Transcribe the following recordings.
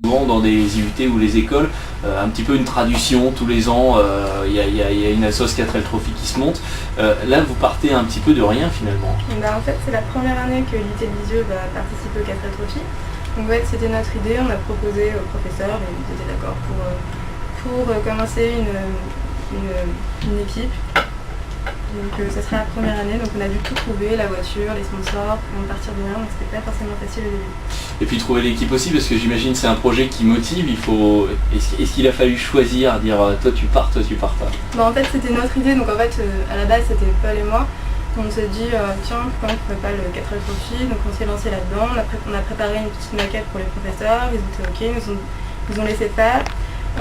Souvent dans des IUT ou les écoles, un petit peu une tradition, tous les ans, il y a une assoce 4L Trophy qui se monte. Là, vous partez un petit peu de rien finalement. En fait, c'est la première année que l'IUT de Lisieux va participer au 4L Trophy. Donc ouais, c'était notre idée, on a proposé au professeur et ils étaient d'accord pour commencer une équipe. Donc ça sera la première année, donc on a dû tout trouver, la voiture, les sponsors, pour partir de rien, donc c'était pas forcément facile au début. Et puis trouver l'équipe aussi, parce que j'imagine c'est un projet qui motive, est-ce qu'il a fallu choisir, dire toi tu pars pas? En fait c'était notre idée, donc en fait à la base c'était Paul et moi. On s'est dit tiens pourquoi on ne ferait pas le 4L Trophy, donc on s'est lancé là-dedans, on a préparé une petite maquette pour les professeurs, ils étaient ok, ils ont laissé faire.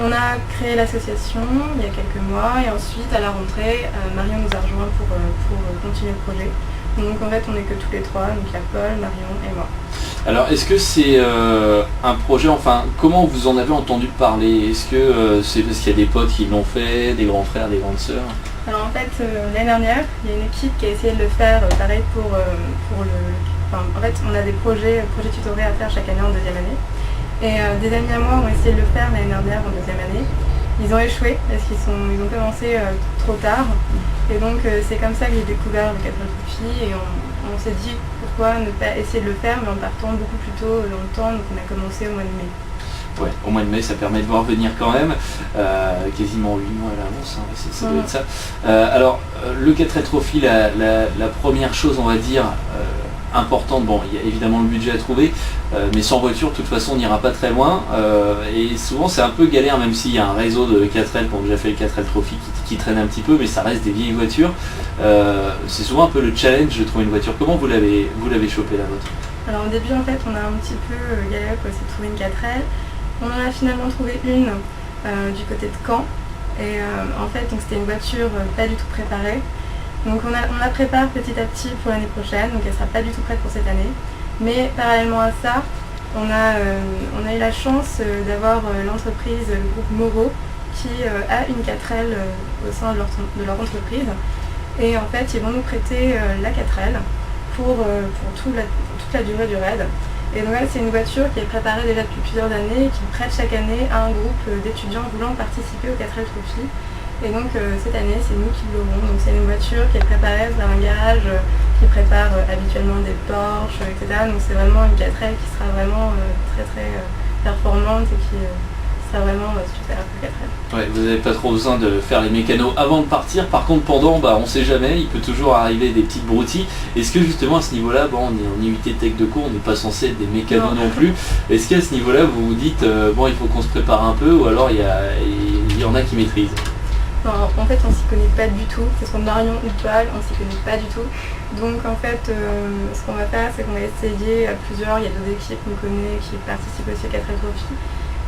On a créé l'association il y a quelques mois et ensuite à la rentrée, Marion nous a rejoint pour continuer le projet. Donc en fait on n'est que tous les trois, donc il y a Paul, Marion et moi. Alors est-ce que c'est un projet, enfin comment vous en avez entendu parler? Est-ce que c'est parce qu'il y a des potes qui l'ont fait, des grands frères, des grandes sœurs? Alors en fait l'année dernière, il y a une équipe qui a essayé de le faire pareil pour le... en fait on a des projets tutorés à faire chaque année en deuxième année. Et des amis à moi ont essayé de le faire l'année dernière en deuxième année. Ils ont échoué parce qu'ils ont commencé trop tard. Et donc c'est comme ça que j'ai découvert le 4L Trophy et on s'est dit pourquoi ne pas essayer de le faire mais en partant beaucoup plus tôt dans le temps. Donc on a commencé au mois de mai. Ouais, au mois de mai ça permet de voir venir quand même, quasiment 8 mois à l'avance, hein, ça doit être ça. Alors le 4L Trophy, la première chose on va dire importante, bon il y a évidemment le budget à trouver, mais sans voiture de toute façon on n'ira pas très loin, et souvent c'est un peu galère même s'il y a un réseau de 4L qui ont déjà fait le 4L Trophy qui traîne un petit peu, mais ça reste des vieilles voitures. C'est souvent un peu le challenge de trouver une voiture. Comment vous l'avez chopé la vôtre? Alors au début en fait on a un petit peu galéré pour essayer de trouver une 4L. On en a finalement trouvé une du côté de Caen et en fait c'était une voiture pas du tout préparée. Donc on la prépare petit à petit pour l'année prochaine, donc elle ne sera pas du tout prête pour cette année. Mais parallèlement à ça, on a eu la chance d'avoir l'entreprise, le groupe Moreau, qui a une 4L au sein de leur entreprise. Et en fait, ils vont nous prêter la 4L pour toute la durée du raid. Et donc là, c'est une voiture qui est préparée déjà depuis plusieurs années et qui prête chaque année à un groupe d'étudiants voulant participer au 4L Trophy. Et donc cette année, c'est nous qui l'aurons. Donc c'est une voiture qui est préparée dans un garage qui prépare habituellement des Porsche, etc. Donc c'est vraiment une 4L qui sera vraiment très très performante et qui sera vraiment super pour 4L. Ouais, vous n'avez pas trop besoin de faire les mécanos avant de partir. Par contre pendant, on ne sait jamais, il peut toujours arriver des petites broutilles. Est-ce que justement à ce niveau-là, on est en IUT Tech de Co, on n'est pas censé être des mécanos non plus. Est-ce qu'à ce niveau-là, vous vous dites, il faut qu'on se prépare un peu, ou alors il y en a qui maîtrisent? Non, en fait on s'y connaît pas du tout, que ce soit Marion ou Paul, on s'y connaît pas du tout. Donc en fait ce qu'on va faire c'est qu'on va essayer à plusieurs, il y a d'autres équipes qu'on connaît qui participent aussi à 4L Trophy.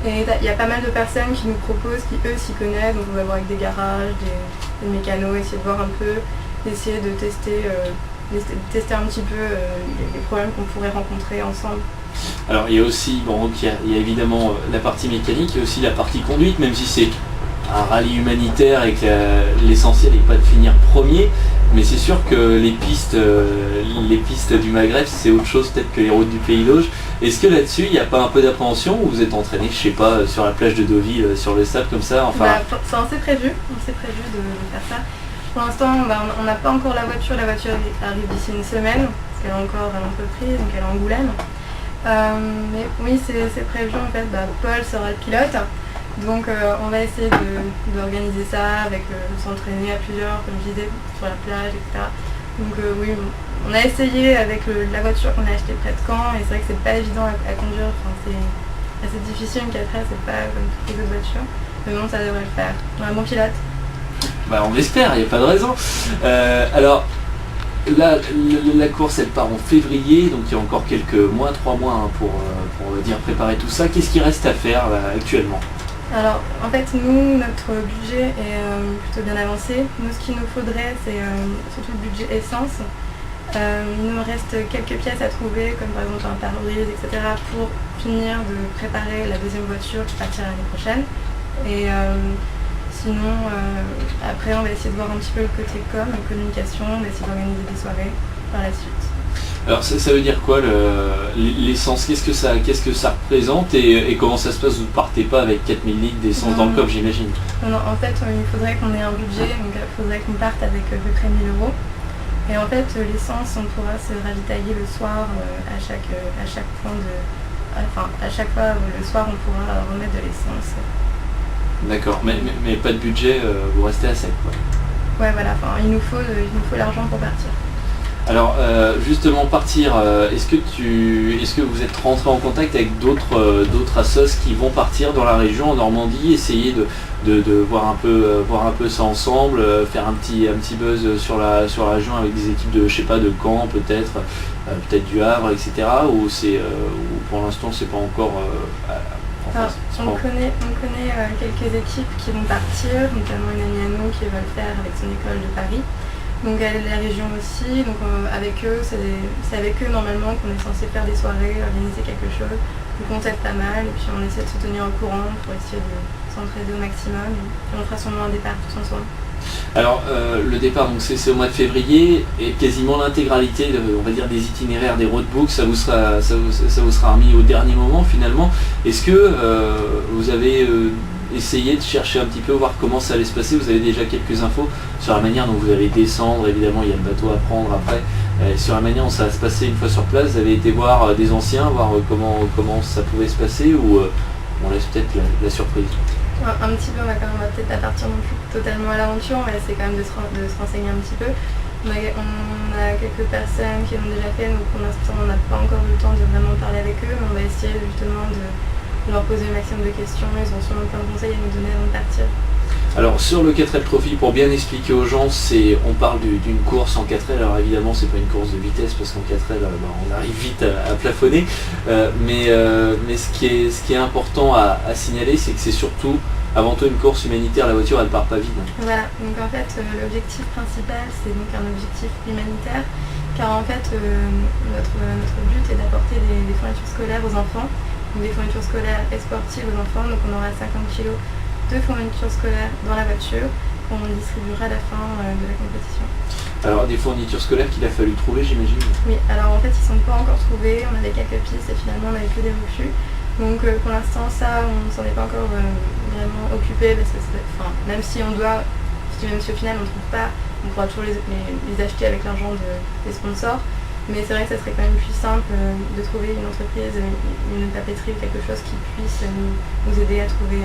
Et il y a pas mal de personnes qui nous proposent, qui eux s'y connaissent, donc on va voir avec des garages, des mécanos, essayer de voir un peu, essayer de tester un petit peu les problèmes qu'on pourrait rencontrer ensemble. Alors il y a aussi, il y a évidemment la partie mécanique, il y a aussi la partie conduite, même si c'est un rallye humanitaire et que l'essentiel n'est pas de finir premier, mais c'est sûr que les pistes du Maghreb c'est autre chose peut-être que les routes du Pays d'Auge. Est-ce que là-dessus il n'y a pas un peu d'appréhension ou vous êtes entraîné, je sais pas, sur la plage de Deauville, sur le sable comme ça, enfin... On s'est prévu de faire ça. Pour l'instant on n'a pas encore la voiture arrive d'ici une semaine, parce qu'elle est encore à l'entreprise, donc elle est à Angoulême. Mais oui c'est prévu en fait, Paul sera le pilote. Donc on va essayer d'organiser ça, avec s'entraîner à plusieurs, comme je disais, sur la plage, etc. Donc oui, on a essayé avec la voiture qu'on a achetée près de Caen, et c'est vrai que c'est pas évident à conduire, c'est assez difficile une 4L, c'est pas comme toutes les autres voitures, mais bon ça devrait le faire. On a un bon pilote. On l'espère, il n'y a pas de raison. Alors là, la course elle part en février, donc il y a encore quelques mois, 3 mois pour on va dire préparer tout ça. Qu'est-ce qu'il reste à faire là, actuellement? Alors en fait nous notre budget est plutôt bien avancé. Nous ce qu'il nous faudrait c'est surtout le budget essence. Il nous reste quelques pièces à trouver comme par exemple un pare-brise etc. pour finir de préparer la deuxième voiture qui partira l'année prochaine. Et sinon après on va essayer de voir un petit peu le côté communication, on va essayer d'organiser des soirées par la suite. Alors ça veut dire quoi l'essence? Qu'est-ce que ça représente et comment ça se passe? Vous ne partez pas avec 4000 litres d'essence dans le coffre, j'imagine? Non, en fait, il faudrait qu'on ait un budget, donc il faudrait qu'on parte avec à peu près 1000 euros. Et en fait, l'essence, on pourra se ravitailler le soir à chaque point enfin, à chaque fois le soir, on pourra remettre de l'essence. D'accord, mais pas de budget, vous restez à sec, quoi. Ouais, voilà, enfin, il nous faut l'argent pour partir. Alors justement partir, est-ce que vous êtes rentré en contact avec d'autres assos qui vont partir dans la région en Normandie, essayer de voir un peu ça ensemble, faire un petit buzz sur la région avec des équipes de, je sais pas, de Caen peut-être du Havre, etc. Ou pour l'instant c'est pas encore on connaît quelques équipes qui vont partir, notamment une amie à nous qui va le faire avec son école de Paris. Donc elle est de la région aussi, donc avec eux, c'est avec eux normalement qu'on est censé faire des soirées, organiser quelque chose. Donc on s'aide pas mal et puis on essaie de se tenir au courant pour essayer de s'entraider au maximum. Et puis on fera sûrement un départ tous ensemble. Alors le départ, donc c'est au mois de février et quasiment l'intégralité, on va dire, des itinéraires, des roadbooks, ça vous sera remis au dernier moment finalement. Est-ce que vous avez essayé de chercher un petit peu, voir comment ça allait se passer? Vous avez déjà quelques infos sur la manière dont vous allez descendre? Évidemment, il y a le bateau à prendre après. Sur la manière dont ça va se passer une fois sur place, vous avez été voir des anciens, voir comment ça pouvait se passer, ou on laisse peut-être la surprise? Un petit peu, on va peut-être pas partir non plus totalement à l'aventure, mais c'est quand même de se renseigner un petit peu. On a quelques personnes qui l'ont déjà fait, donc pour l'instant on n'a pas encore eu le temps de vraiment parler avec eux, mais on va essayer justement de leur poser le maximum de questions. Ils ont sûrement plein de conseils à nous donner avant de partir. Alors sur le 4L Trophy, pour bien expliquer aux gens, on parle d'une course en 4L. Alors évidemment c'est pas une course de vitesse parce qu'en 4L on arrive vite à plafonner, mais ce qui est important à signaler, c'est que c'est surtout avant tout une course humanitaire. La voiture elle part pas vide. Voilà, donc en fait l'objectif principal c'est donc un objectif humanitaire, car en fait notre but est d'apporter des fournitures scolaires aux enfants, donc des fournitures scolaires et sportives aux enfants. Donc on aura 50 kg de fournitures scolaires dans la voiture qu'on distribuera à la fin de la compétition. Alors des fournitures scolaires qu'il a fallu trouver, j'imagine? Oui, alors en fait ils ne sont pas encore trouvés, on avait quelques pistes et finalement on n'avait que des refus. Donc pour l'instant ça on ne s'en est pas encore vraiment occupé, parce que même si au final on ne trouve pas, on pourra toujours les acheter avec l'argent des sponsors. Mais c'est vrai que ça serait quand même plus simple de trouver une entreprise, une papeterie ou quelque chose qui puisse nous aider à trouver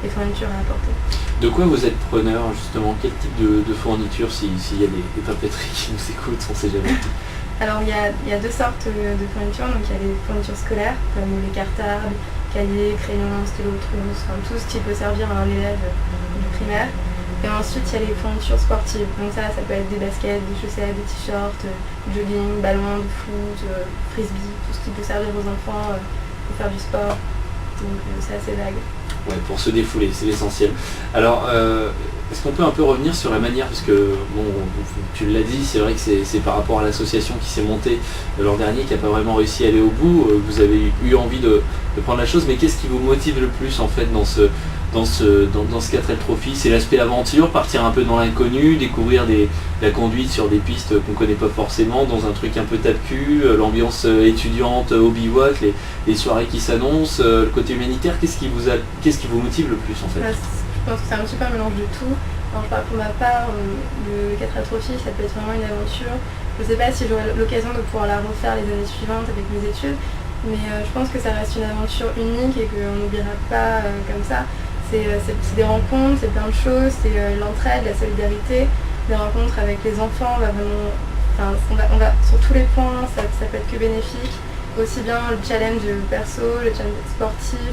les fournitures à apporter. De quoi vous êtes preneur justement? Quel type de fournitures, s'il y a des papeteries qui nous écoutent, on ne sait jamais? Alors il y a deux sortes de fournitures. Donc il y a les fournitures scolaires comme les cartables, cahiers, crayons, stylos, trousses, enfin tout ce qui peut servir à un élève du primaire. Et ensuite il y a les fournitures sportives. Donc ça peut être des baskets, des chaussettes, des t-shirts, jogging, ballon, de foot, frisbee, tout ce qui peut servir aux enfants pour faire du sport. Donc c'est assez vague. Ouais, pour se défouler, c'est l'essentiel. Alors, est-ce qu'on peut un peu revenir sur la manière, parce que, bon, tu l'as dit, c'est vrai que c'est par rapport à l'association qui s'est montée l'an dernier, qui n'a pas vraiment réussi à aller au bout, vous avez eu envie de prendre la chose, mais qu'est-ce qui vous motive le plus, en fait, dans ce 4L Trophy? C'est l'aspect aventure, partir un peu dans l'inconnu, découvrir la conduite sur des pistes qu'on ne connaît pas forcément, dans un truc un peu tape-cul, l'ambiance étudiante au bivouac, les soirées qui s'annoncent, le côté humanitaire. Qu'est-ce qui vous motive le plus, en fait? Je pense que c'est un petit peu un mélange de tout. Alors, je parle pour ma part, le 4L Trophy, ça peut être vraiment une aventure. Je ne sais pas si j'aurai l'occasion de pouvoir la refaire les années suivantes avec mes études, mais je pense que ça reste une aventure unique et qu'on n'oubliera pas comme ça. C'est des rencontres, c'est plein de choses, c'est l'entraide, la solidarité, des rencontres avec les enfants. On va sur tous les points, ça peut être que bénéfique. Aussi bien le challenge perso, le challenge sportif,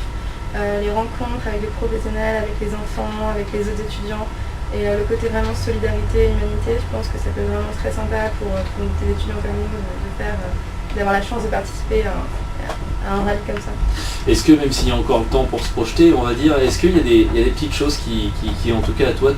les rencontres avec les professionnels, avec les enfants, avec les autres étudiants. Et le côté vraiment solidarité, humanité, je pense que ça peut être vraiment très sympa pour des étudiants comme nous d'avoir la chance de participer à un rallye comme ça. Est-ce que, même s'il y a encore le temps pour se projeter, on va dire, est-ce qu'il y a des petites choses qui en tout cas à toi